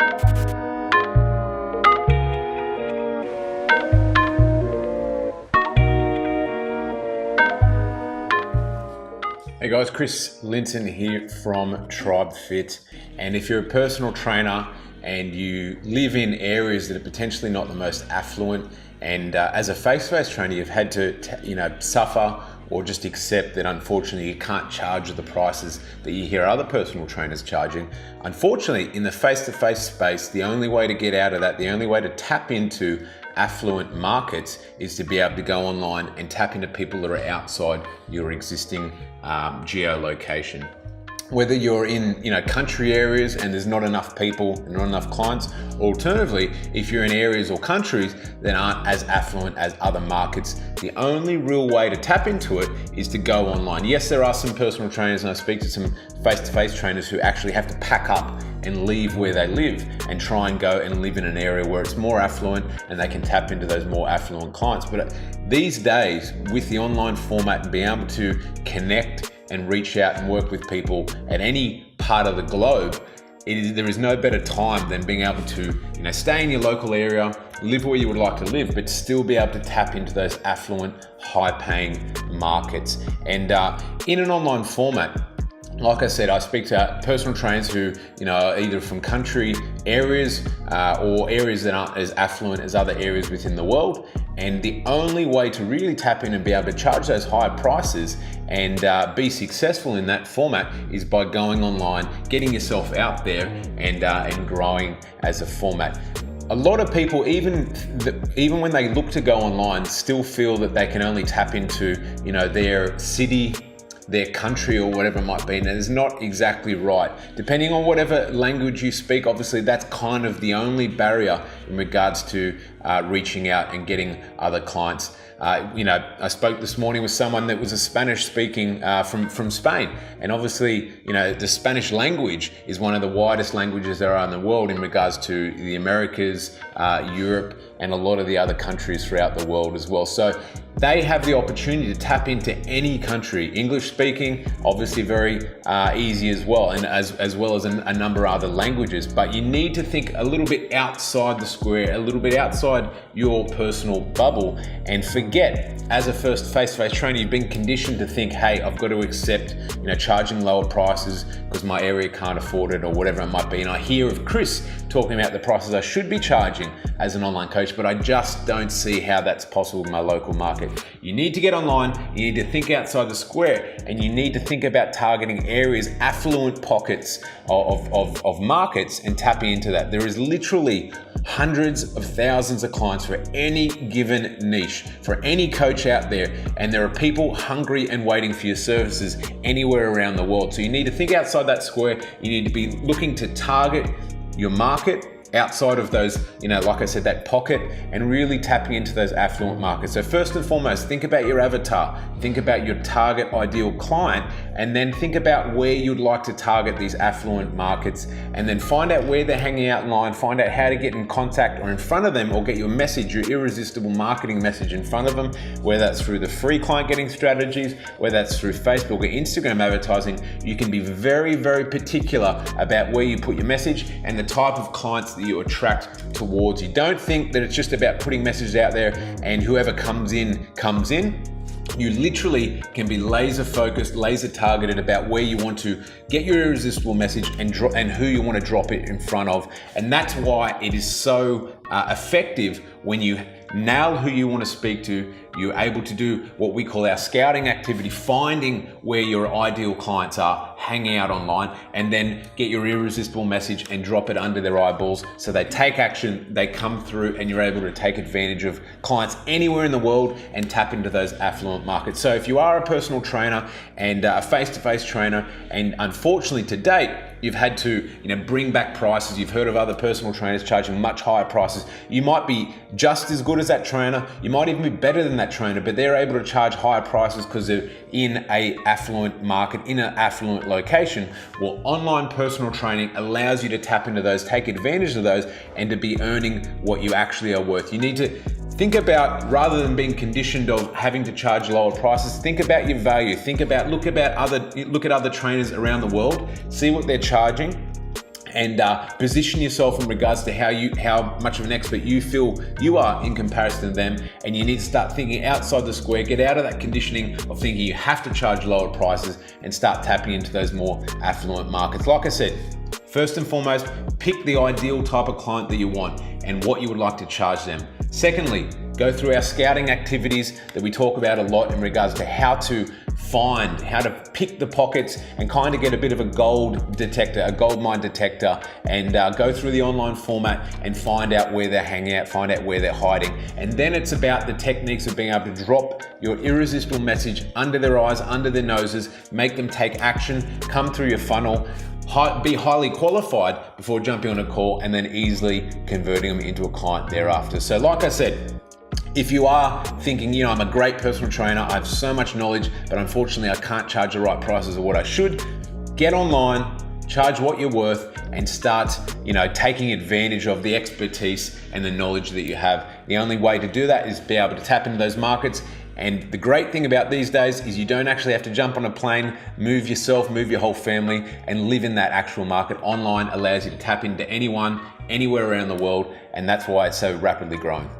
Hey guys, Lynton here from Tribefit, and if you're a personal trainer and you live in areas that are potentially not the most affluent, and as a face-to-face trainer you've had to suffer or just accept that unfortunately you can't charge the prices that you hear other personal trainers charging. Unfortunately, in the face-to-face space, the only way to get out of that, the only way to tap into affluent markets is to be able to go online and tap into people that are outside your existing geolocation. Whether you're in country areas and there's not enough people and not enough clients, or alternatively, if you're in areas or countries that aren't as affluent as other markets, the only real way to tap into it is to go online. Yes, there are some personal trainers, and I speak to some face-to-face trainers who actually have to pack up and leave where they live and try and go and live in an area where it's more affluent and they can tap into those more affluent clients. But these days, with the online format and being able to connect and reach out and work with people at any part of the globe, there is no better time than being able to stay in your local area, live where you would like to live, but still be able to tap into those affluent, high-paying markets. And in an online format, like I said, I speak to personal trainers who are either from country areas or areas that aren't as affluent as other areas within the world. And the only way to really tap in and be able to charge those higher prices and be successful in that format is by going online, getting yourself out there and growing as a format. A lot of people, even when they look to go online, still feel that they can only tap into their city, their country, or whatever it might be, and it's not exactly right. Depending on whatever language you speak, obviously that's kind of the only barrier in regards to reaching out and getting other clients. I spoke this morning with someone that was a Spanish speaking from Spain, and obviously the Spanish language is one of the widest languages there are in the world in regards to the Americas, Europe, and a lot of the other countries throughout the world as well. So they have the opportunity to tap into any country. English speaking, obviously very easy as well, and as well as a number of other languages. But you need to think a little bit outside the square, a little bit outside your personal bubble, and forget, as a first face-to-face trainer, you've been conditioned to think, hey, I've got to accept charging lower prices because my area can't afford it or whatever it might be. And I hear of Chris talking about the prices I should be charging as an online coach, but I just don't see how that's possible in my local market. You need to get online, you need to think outside the square, and you need to think about targeting areas, affluent pockets of markets, and tapping into that. There is literally hundreds of thousands of clients for any given niche, for any coach out there, and there are people hungry and waiting for your services anywhere around the world. So you need to think outside that square. You need to be looking to target your market outside of those, like I said, that pocket, and really tapping into those affluent markets. So first and foremost, think about your avatar, think about your target ideal client, and then think about where you'd like to target these affluent markets, and then find out where they're hanging out in line, find out how to get in contact or in front of them, or get your message, your irresistible marketing message in front of them, whether that's through the free client getting strategies, whether that's through Facebook or Instagram advertising. You can be very, very particular about where you put your message and the type of clients that you attract towards you. Don't think that it's just about putting messages out there and whoever comes in. You literally can be laser focused, laser targeted about where you want to get your irresistible message and who you want to drop it in front of. And that's why it is so effective when you nail who you want to speak to. You're able to do what we call our scouting activity, finding where your ideal clients are, hanging out online, and then get your irresistible message and drop it under their eyeballs so they take action, they come through, and you're able to take advantage of clients anywhere in the world and tap into those affluent markets. So if you are a personal trainer and a face-to-face trainer, and unfortunately to date, you've had to bring back prices, you've heard of other personal trainers charging much higher prices, you might be just as good as that trainer, you might even be better than that trainer, but they're able to charge higher prices because they're in a affluent market, in an affluent location. Well, online personal training allows you to tap into those, take advantage of those, and to be earning what you actually are worth. You need to think about, rather than being conditioned of having to charge lower prices, think about your value. Look at other trainers around the world, see what they're charging, and position yourself in regards to how much of an expert you feel you are in comparison to them. And you need to start thinking outside the square, get out of that conditioning of thinking you have to charge lower prices, and start tapping into those more affluent markets. Like I said, first and foremost, pick the ideal type of client that you want and what you would like to charge them. Secondly, go through our scouting activities that we talk about a lot in regards to how to pick the pockets and kind of get a bit of a gold detector, a gold mine detector, and go through the online format and find out where they're hanging out, find out where they're hiding. And then it's about the techniques of being able to drop your irresistible message under their eyes, under their noses, make them take action, come through your funnel, be highly qualified before jumping on a call, and then easily converting them into a client thereafter. So like I said, if you are thinking, I'm a great personal trainer, I have so much knowledge, but unfortunately I can't charge the right prices of what I should, get online, charge what you're worth, and start, taking advantage of the expertise and the knowledge that you have. The only way to do that is be able to tap into those markets. And the great thing about these days is you don't actually have to jump on a plane, move yourself, move your whole family, and live in that actual market. Online allows you to tap into anyone, anywhere around the world, and that's why it's so rapidly growing.